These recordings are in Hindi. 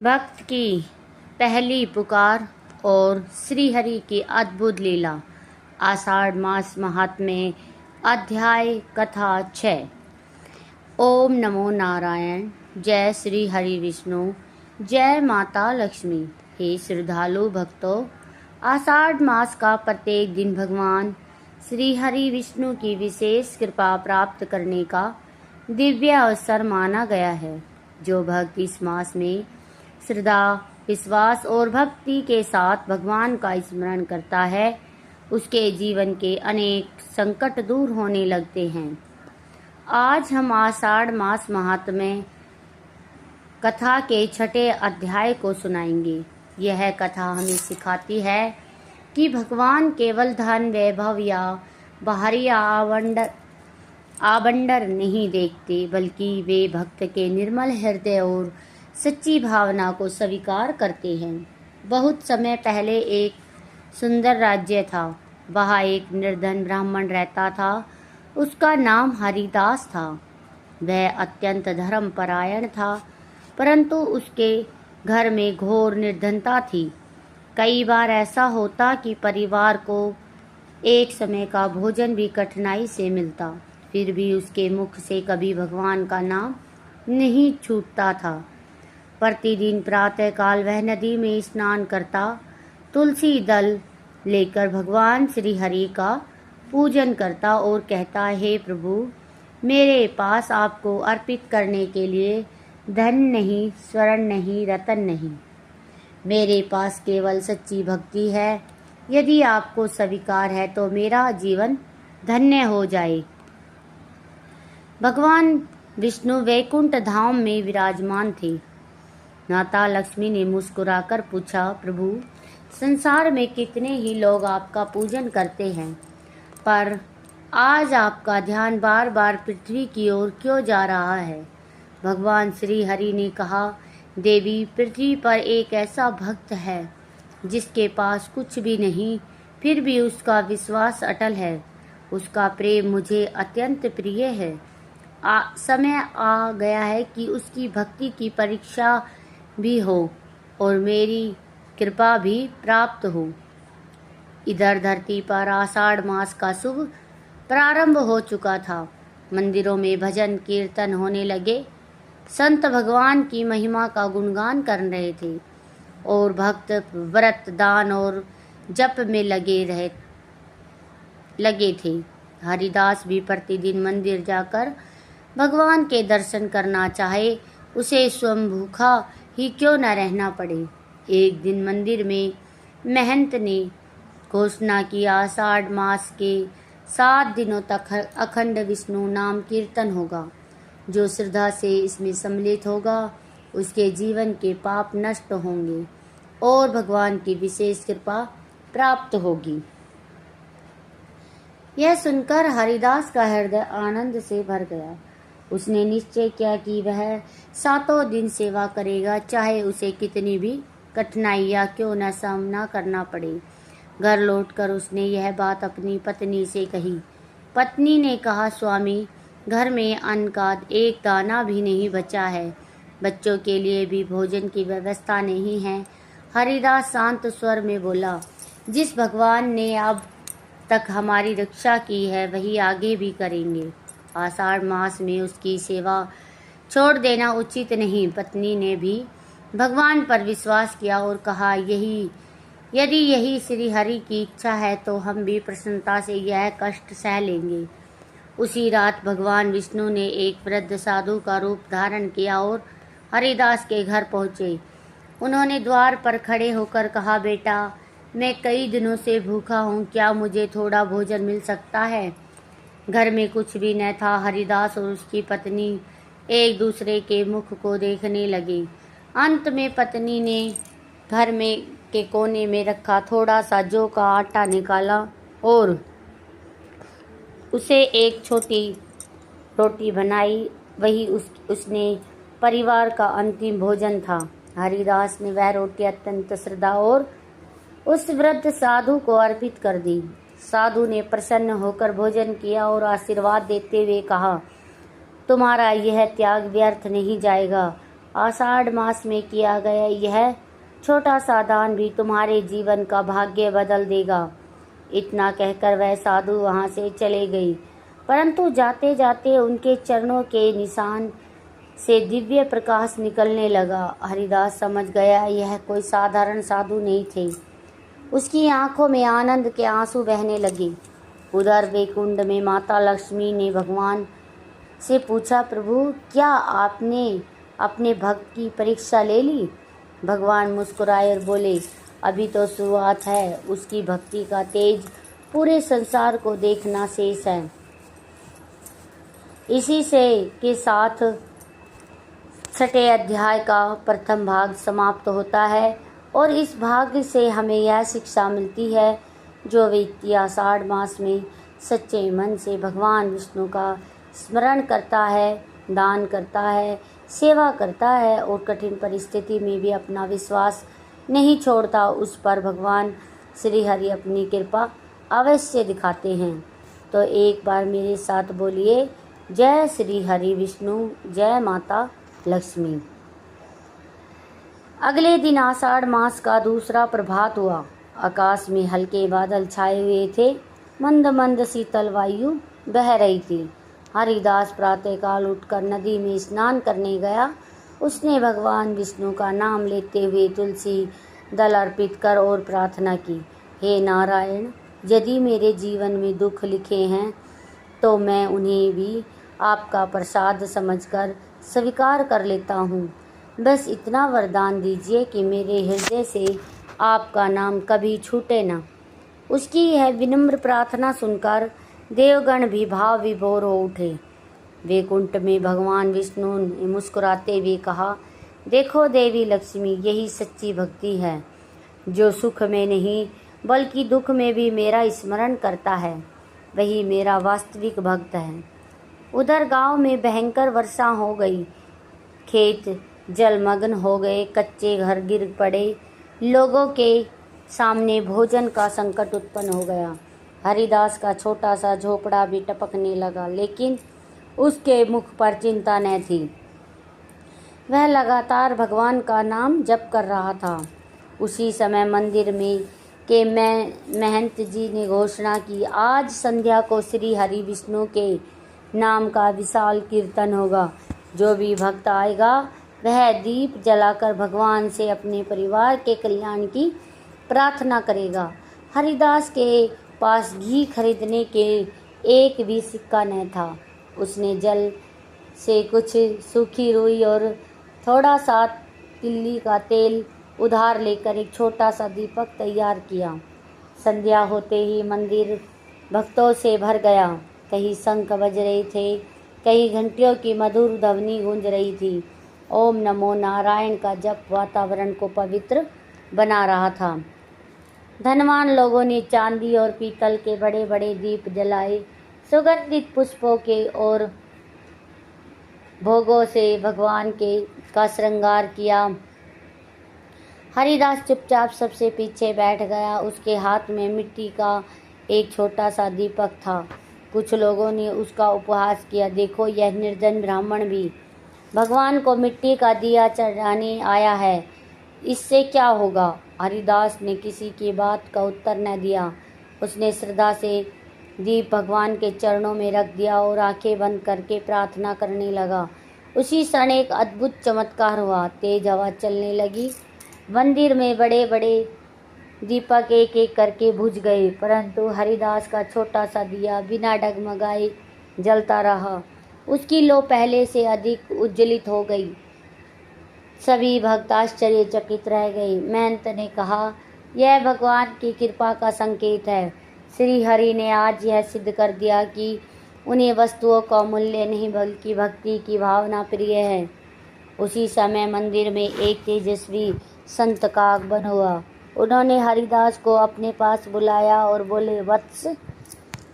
भक्त की पहली पुकार और श्रीहरि की अद्भुत लीला। आषाढ़ मास महात्म्य अध्याय कथा 6। ओम नमो नारायण। जय श्री हरि विष्णु। जय माता लक्ष्मी। हे श्रद्धालु भक्तों, आषाढ़ मास का प्रत्येक दिन भगवान श्री हरि विष्णु की विशेष कृपा प्राप्त करने का दिव्य अवसर माना गया है। जो भक्त इस मास में श्रद्धा, विश्वास और भक्ति के साथ भगवान का स्मरण करता है, उसके जीवन के अनेक संकट दूर होने लगते हैं। आज हम आषाढ़ मास महात्म्य कथा के 6 अध्याय को सुनाएंगे। यह कथा हमें सिखाती है कि भगवान केवल धन, वैभव या बाहरी आबंडर नहीं देखते, बल्कि वे भक्त के निर्मल हृदय और सच्ची भावना को स्वीकार करते हैं। बहुत समय पहले एक सुंदर राज्य था। वहाँ एक निर्धन ब्राह्मण रहता था। उसका नाम हरिदास था। वह अत्यंत धर्मपरायण था, परंतु उसके घर में घोर निर्धनता थी। कई बार ऐसा होता कि परिवार को एक समय का भोजन भी कठिनाई से मिलता। फिर भी उसके मुख से कभी भगवान का नाम नहीं छूटता था। प्रतिदिन प्रातःकाल वह नदी में स्नान करता, तुलसी दल लेकर भगवान श्री हरि का पूजन करता और कहता, हे प्रभु, मेरे पास आपको अर्पित करने के लिए धन नहीं, स्वर्ण नहीं, रतन नहीं। मेरे पास केवल सच्ची भक्ति है। यदि आपको स्वीकार है तो मेरा जीवन धन्य हो जाए। भगवान विष्णु वैकुंठ धाम में विराजमान थे। माता लक्ष्मी ने मुस्कुराकर पूछा, प्रभु, संसार में कितने ही लोग आपका पूजन करते हैं, पर आज आपका ध्यान बार बार पृथ्वी की ओर क्यों जा रहा है? भगवान श्री हरि ने कहा, देवी, पृथ्वी पर एक ऐसा भक्त है जिसके पास कुछ भी नहीं, फिर भी उसका विश्वास अटल है। उसका प्रेम मुझे अत्यंत प्रिय है। समय आ गया है कि उसकी भक्ति की परीक्षा भी हो और मेरी कृपा भी प्राप्त हो। इधर धरती पर आषाढ़ मास का शुभ प्रारंभ हो चुका था। मंदिरों में भजन कीर्तन होने लगे। संत भगवान की महिमा का गुणगान कर रहे थे और भक्त व्रत, दान और जप में लगे थे। हरिदास भी प्रतिदिन मंदिर जाकर भगवान के दर्शन करना चाहे, उसे स्वयं भूखा ही क्यों न रहना पड़े। एक दिन मंदिर में महंत ने घोषणा की, आषाढ़ मास के 7 दिनों तक अखंड विष्णु नाम कीर्तन होगा। जो श्रद्धा से इसमें सम्मिलित होगा, उसके जीवन के पाप नष्ट होंगे और भगवान की विशेष कृपा प्राप्त होगी। यह सुनकर हरिदास का हृदय आनंद से भर गया। उसने निश्चय किया कि वह 7 दिन सेवा करेगा, चाहे उसे कितनी भी कठिनाइयां क्यों न सामना करना पड़े। घर लौटकर उसने यह बात अपनी पत्नी से कही। पत्नी ने कहा, स्वामी, घर में अन्न का एक दाना भी नहीं बचा है। बच्चों के लिए भी भोजन की व्यवस्था नहीं है। हरिदास शांत स्वर में बोला, जिस भगवान ने अब तक हमारी रक्षा की है, वही आगे भी करेंगे। आषाढ़ मास में उसकी सेवा छोड़ देना उचित नहीं। पत्नी ने भी भगवान पर विश्वास किया और कहा, यदि यही श्री हरि की इच्छा है तो हम भी प्रसन्नता से यह कष्ट सह लेंगे। उसी रात भगवान विष्णु ने एक वृद्ध साधु का रूप धारण किया और हरिदास के घर पहुँचे। उन्होंने द्वार पर खड़े होकर कहा, बेटा, मैं कई दिनों से भूखा हूँ, क्या मुझे थोड़ा भोजन मिल सकता है? घर में कुछ भी न था। हरिदास और उसकी पत्नी एक दूसरे के मुख को देखने लगे। अंत में पत्नी ने घर में के कोने में रखा थोड़ा सा जौ का आटा निकाला और उसे एक छोटी रोटी बनाई। वही उसने परिवार का अंतिम भोजन था। हरिदास ने वह रोटी अत्यंत श्रद्धा और उस वृद्ध साधु को अर्पित कर दी। साधु ने प्रसन्न होकर भोजन किया और आशीर्वाद देते हुए कहा, तुम्हारा यह त्याग व्यर्थ नहीं जाएगा आषाढ़ मास में किया गया यह छोटा सा दान भी तुम्हारे जीवन का भाग्य बदल देगा। इतना कहकर वह साधु वहां से चले गई, परंतु जाते जाते उनके चरणों के निशान से दिव्य प्रकाश निकलने लगा। हरिदास समझ गया यह कोई साधारण साधु नहीं थे। उसकी आंखों में आनंद के आंसू बहने लगे। उधर वैकुंठ में माता लक्ष्मी ने भगवान से पूछा, प्रभु क्या आपने अपने भक्त की परीक्षा ले ली? भगवान मुस्कुराए और बोले, अभी तो शुरुआत है। उसकी भक्ति का तेज पूरे संसार को देखना शेष है। इसी से के साथ छठे अध्याय का प्रथम भाग समाप्त होता है और इस भाग से हमें यह शिक्षा मिलती है, जो व्यक्ति आषाढ़ मास में सच्चे मन से भगवान विष्णु का स्मरण करता है, दान करता है, सेवा करता है और कठिन परिस्थिति में भी अपना विश्वास नहीं छोड़ता, उस पर भगवान श्री हरि अपनी कृपा अवश्य दिखाते हैं। तो एक बार मेरे साथ बोलिए, जय श्री हरि विष्णु, जय माता लक्ष्मी। अगले दिन आषाढ़ मास का दूसरा प्रभात हुआ। आकाश में हल्के बादल छाए हुए थे, मंद मंद शीतल वायु बह रही थी। हरिदास प्रातःकाल उठकर नदी में स्नान करने गया। उसने भगवान विष्णु का नाम लेते हुए तुलसी दल अर्पित कर और प्रार्थना की, हे नारायण, यदि मेरे जीवन में दुख लिखे हैं तो मैं उन्हें भी आपका प्रसाद समझकर स्वीकार कर लेता हूँ। बस इतना वरदान दीजिए कि मेरे हृदय से आपका नाम कभी छूटे ना। उसकी यह विनम्र प्रार्थना सुनकर देवगण भी भाव विभोर हो उठे। वैकुंठ में भगवान विष्णु ने मुस्कुराते हुए कहा, देखो देवी लक्ष्मी, यही सच्ची भक्ति है, जो सुख में नहीं बल्कि दुख में भी मेरा स्मरण करता है, वही मेरा वास्तविक भक्त है। उधर गांव में भयंकर वर्षा हो गई। खेत जलमग्न हो गए, कच्चे घर गिर पड़े, लोगों के सामने भोजन का संकट उत्पन्न हो गया। हरिदास का छोटा सा झोपड़ा भी टपकने लगा, लेकिन उसके मुख पर चिंता न थी। वह लगातार भगवान का नाम जप कर रहा था। उसी समय मंदिर में के महंत जी ने घोषणा की, आज संध्या को श्री हरि विष्णु के नाम का विशाल कीर्तन होगा। जो भी भक्त आएगा वह दीप जलाकर भगवान से अपने परिवार के कल्याण की प्रार्थना करेगा। हरिदास के पास घी खरीदने के एक भी सिक्का न था। उसने जल से कुछ सूखी रुई और थोड़ा सा तिल्ली का तेल उधार लेकर एक छोटा सा दीपक तैयार किया। संध्या होते ही मंदिर भक्तों से भर गया। कहीं शंख बज रहे थे, कहीं घंटियों की मधुर ध्वनि गूंज रही थी। ओम नमो नारायण का जप वातावरण को पवित्र बना रहा था। धनवान लोगों ने चांदी और पीतल के बड़े बड़े दीप जलाए, सुगंधित पुष्पों के और भोगों से भगवान का श्रृंगार किया। हरिदास चुपचाप सबसे पीछे बैठ गया। उसके हाथ में मिट्टी का एक छोटा सा दीपक था। कुछ लोगों ने उसका उपहास किया, देखो यह निर्धन ब्राह्मण भी भगवान को मिट्टी का दिया चढ़ाने आया है, इससे क्या होगा? हरिदास ने किसी की बात का उत्तर न दिया। उसने श्रद्धा से दीप भगवान के चरणों में रख दिया और आंखें बंद करके प्रार्थना करने लगा। उसी क्षण एक अद्भुत चमत्कार हुआ। तेज हवा चलने लगी। मंदिर में बड़े बड़े दीपक एक एक करके बुझ गए, परंतु हरिदास का छोटा सा दिया बिना डगमगाए जलता रहा। उसकी लौ पहले से अधिक उज्ज्वलित हो गई। सभी भक्त आश्चर्यचकित रह गए। महंत ने कहा, यह भगवान की कृपा का संकेत है। श्री हरि ने आज यह सिद्ध कर दिया कि उन्हें वस्तुओं का मूल्य नहीं बल्कि भक्ति की भावना प्रिय है। उसी समय मंदिर में एक तेजस्वी संत का आगमन हुआ। उन्होंने हरिदास को अपने पास बुलाया और बोले, वत्स,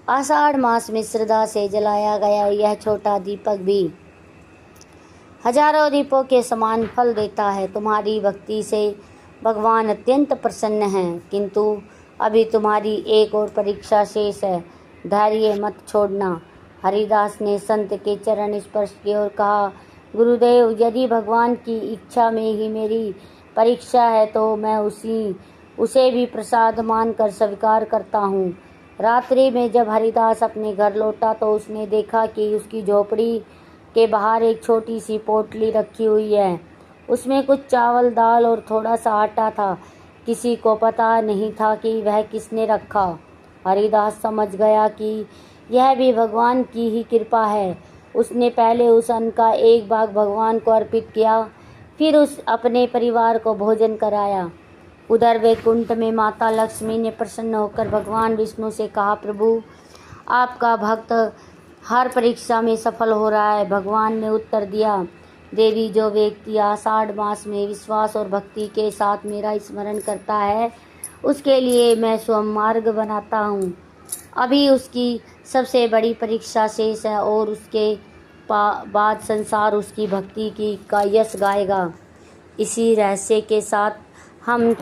आषाढ़ मास में श्रद्धा से जलाया गया यह छोटा दीपक भी हजारों दीपों के समान फल देता है। तुम्हारी भक्ति से भगवान अत्यंत प्रसन्न हैं, किंतु अभी तुम्हारी एक और परीक्षा शेष है। धैर्य मत छोड़ना। हरिदास ने संत के चरण स्पर्श किए और कहा, गुरुदेव, यदि भगवान की इच्छा में ही मेरी परीक्षा है तो मैं उसे भी प्रसाद मानकर स्वीकार करता हूँ। रात्रि में जब हरिदास अपने घर लौटा तो उसने देखा कि उसकी झोपड़ी के बाहर एक छोटी सी पोटली रखी हुई है। उसमें कुछ चावल, दाल और थोड़ा सा आटा था। किसी को पता नहीं था कि वह किसने रखा। हरिदास समझ गया कि यह भी भगवान की ही कृपा है। उसने पहले उस अन्न का एक भाग भगवान को अर्पित किया, फिर उस अपने परिवार को भोजन कराया। उधर वैकुंठ में माता लक्ष्मी ने प्रसन्न होकर भगवान विष्णु से कहा, प्रभु, आपका भक्त हर परीक्षा में सफल हो रहा है। भगवान ने उत्तर दिया, देवी, जो व्यक्ति आषाढ़ मास में विश्वास और भक्ति के साथ मेरा स्मरण करता है, उसके लिए मैं स्वयं मार्ग बनाता हूँ। अभी उसकी सबसे बड़ी परीक्षा शेष है और उसके बाद संसार उसकी भक्ति का यश गाएगा। इसी रहस्य के साथ हम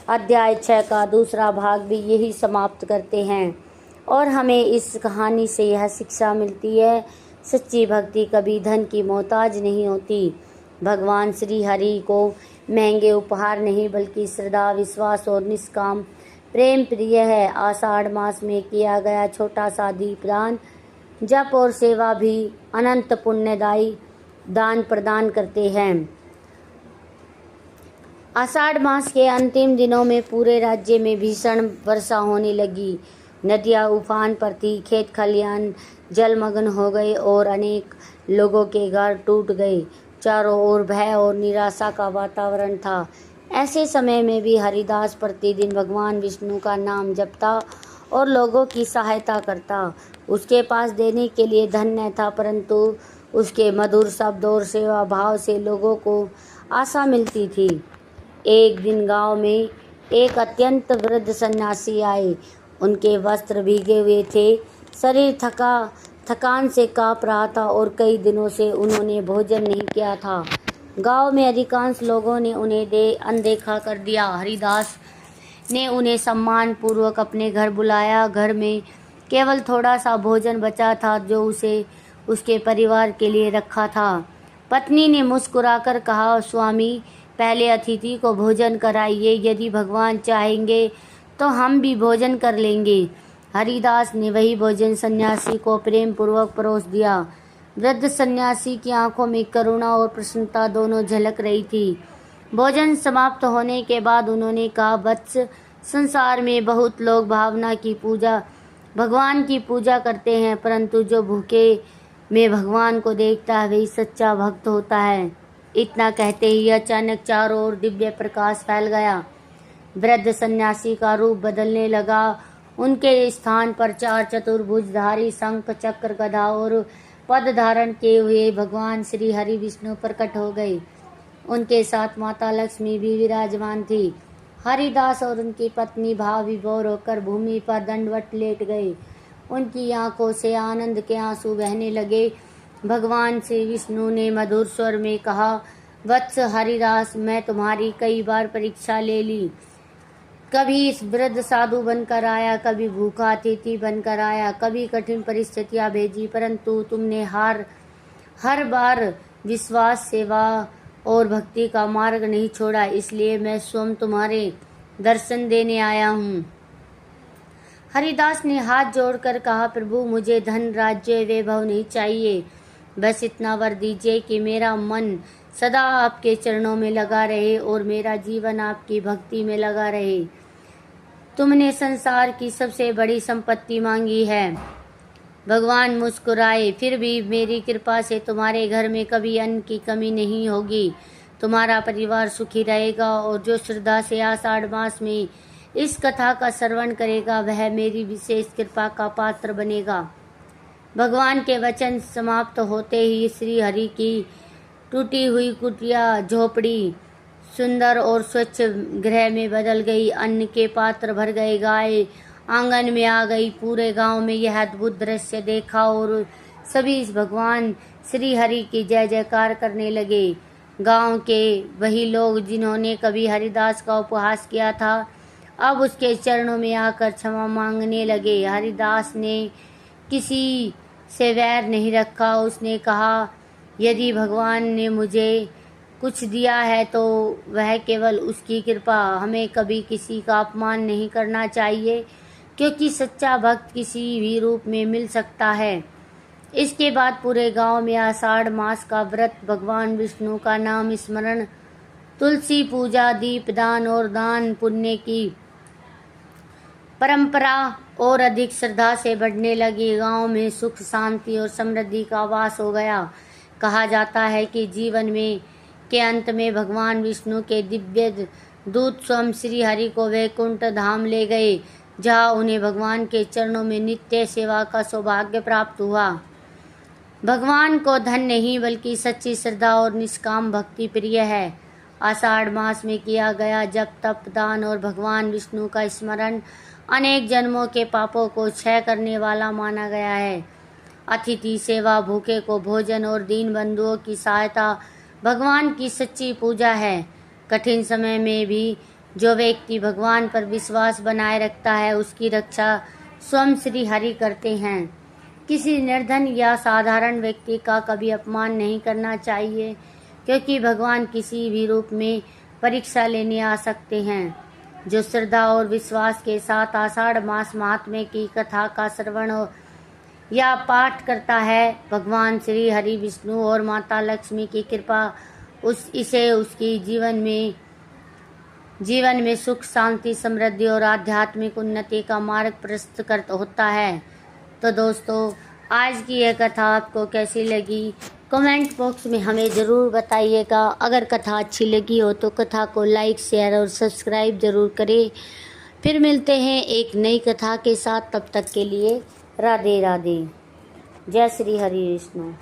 अध्याय 6 का दूसरा भाग भी यही समाप्त करते हैं और हमें इस कहानी से यह शिक्षा मिलती है, सच्ची भक्ति कभी धन की मोहताज नहीं होती। भगवान श्री हरि को महंगे उपहार नहीं बल्कि श्रद्धा, विश्वास और निष्काम प्रेम प्रिय है। आषाढ़ मास में किया गया छोटा सा दीपदान, जप और सेवा भी अनंत पुण्यदायी दान प्रदान करते हैं। आषाढ़ मास के अंतिम दिनों में पूरे राज्य में भीषण वर्षा होने लगी। नदियां उफान पर थी, खेत खलियान जलमग्न हो गए और अनेक लोगों के घर टूट गए। चारों ओर भय और निराशा का वातावरण था। ऐसे समय में भी हरिदास प्रतिदिन भगवान विष्णु का नाम जपता और लोगों की सहायता करता। उसके पास देने के लिए धन न था, परंतु उसके मधुर शब्द और सेवा भाव से लोगों को आशा मिलती थी। एक दिन गांव में एक अत्यंत वृद्ध सन्यासी आए। उनके वस्त्र भीगे हुए थे, शरीर थकान से कांप रहा था और कई दिनों से उन्होंने भोजन नहीं किया था। गांव में अधिकांश लोगों ने उन्हें अनदेखा कर दिया। हरिदास ने उन्हें सम्मान पूर्वक अपने घर बुलाया। घर में केवल थोड़ा सा भोजन बचा था जो उसे उसके परिवार के लिए रखा था। पत्नी ने मुस्कुराकर कहा, स्वामी, पहले अतिथि को भोजन कराइए, यदि भगवान चाहेंगे तो हम भी भोजन कर लेंगे। हरिदास ने वही भोजन सन्यासी को प्रेम पूर्वक परोस दिया। वृद्ध सन्यासी की आंखों में करुणा और प्रसन्नता दोनों झलक रही थी। भोजन समाप्त होने के बाद उन्होंने कहा, वत्स, संसार में बहुत लोग भगवान की पूजा करते हैं, परंतु जो भूखे में भगवान को देखता है वही सच्चा भक्त होता है। इतना कहते ही अचानक चारों ओर दिव्य प्रकाश फैल गया। वृद्ध सन्यासी का रूप बदलने लगा। उनके स्थान पर 4 चतुर्भुजधारी शंख, चक्र, गदा और पद धारण किए हुए भगवान श्री हरि विष्णु प्रकट हो गए। उनके साथ माता लक्ष्मी भी विराजमान थी। हरिदास और उनकी पत्नी भाव विभोर होकर भूमि पर दंडवत लेट गए। उनकी आंखों से आनंद के आंसू बहने लगे। भगवान श्री विष्णु ने मधुर स्वर में कहा, वत्स हरिदास, मैं तुम्हारी कई बार परीक्षा ले ली। कभी इस वृद्ध साधु बनकर आया, कभी भूखा अतिथि बनकर आया, कभी कठिन परिस्थितियां भेजी, परंतु तुमने हर बार विश्वास, सेवा और भक्ति का मार्ग नहीं छोड़ा। इसलिए मैं स्वयं तुम्हारे दर्शन देने आया हूँ। हरिदास ने हाथ जोड़कर कहा, प्रभु, मुझे धन, राज्य, वैभव नहीं चाहिए। बस इतना वर दीजिए कि मेरा मन सदा आपके चरणों में लगा रहे और मेरा जीवन आपकी भक्ति में लगा रहे। तुमने संसार की सबसे बड़ी संपत्ति मांगी है। भगवान मुस्कुराए, फिर भी मेरी कृपा से तुम्हारे घर में कभी अन्न की कमी नहीं होगी। तुम्हारा परिवार सुखी रहेगा और जो श्रद्धा से आषाढ़ मास में इस कथा का श्रवण करेगा वह मेरी विशेष कृपा का पात्र बनेगा। भगवान के वचन समाप्त होते ही श्री हरि की टूटी हुई कुटिया झोपड़ी सुंदर और स्वच्छ गृह में बदल गई। अन्न के पात्र भर गए, गाय आंगन में आ गई। पूरे गांव में यह अद्भुत दृश्य देखा और सभी भगवान श्री हरि की जय जयकार करने लगे। गांव के वही लोग जिन्होंने कभी हरिदास का उपहास किया था अब उसके चरणों में आकर क्षमा मांगने लगे। हरिदास ने किसी से वैर नहीं रखा। उसने कहा, यदि भगवान ने मुझे कुछ दिया है तो वह केवल उसकी कृपा। हमें कभी किसी का अपमान नहीं करना चाहिए, क्योंकि सच्चा भक्त किसी भी रूप में मिल सकता है। इसके बाद पूरे गांव में आषाढ़ मास का व्रत, भगवान विष्णु का नाम स्मरण, तुलसी पूजा, दीपदान और दान पुण्य की परंपरा और अधिक श्रद्धा से बढ़ने लगी। गांव में सुख, शांति और समृद्धि का वास हो गया। कहा जाता है कि जीवन में के अंत में भगवान विष्णु के दिव्य दूत स्वयं श्री हरि को वैकुंठ धाम ले गए, जहाँ उन्हें भगवान के चरणों में नित्य सेवा का सौभाग्य प्राप्त हुआ। भगवान को धन नहीं बल्कि सच्ची श्रद्धा और निष्काम भक्ति प्रिय है। आषाढ़ मास में किया गया जप, तप, दान और भगवान विष्णु का स्मरण अनेक जन्मों के पापों को क्षय करने वाला माना गया है। अतिथि सेवा, भूखे को भोजन और दीन बंधुओं की सहायता भगवान की सच्ची पूजा है। कठिन समय में भी जो व्यक्ति भगवान पर विश्वास बनाए रखता है, उसकी रक्षा स्वयं श्री हरि करते हैं। किसी निर्धन या साधारण व्यक्ति का कभी अपमान नहीं करना चाहिए, क्योंकि भगवान किसी भी रूप में परीक्षा लेने आ सकते हैं। जो श्रद्धा और विश्वास के साथ आषाढ़ मास महात्म्य की कथा का श्रवण या पाठ करता है, भगवान श्री हरि, विष्णु और माता लक्ष्मी की कृपा इसे उसकी जीवन में सुख, शांति, समृद्धि और आध्यात्मिक उन्नति का मार्ग प्रशस्त करता होता है। तो दोस्तों, आज की यह कथा आपको कैसी लगी, कमेंट बॉक्स में हमें ज़रूर बताइएगा। अगर कथा अच्छी लगी हो तो कथा को लाइक, शेयर और सब्सक्राइब ज़रूर करें। फिर मिलते हैं एक नई कथा के साथ। तब तक के लिए राधे राधे। जय श्री हरि विष्णु।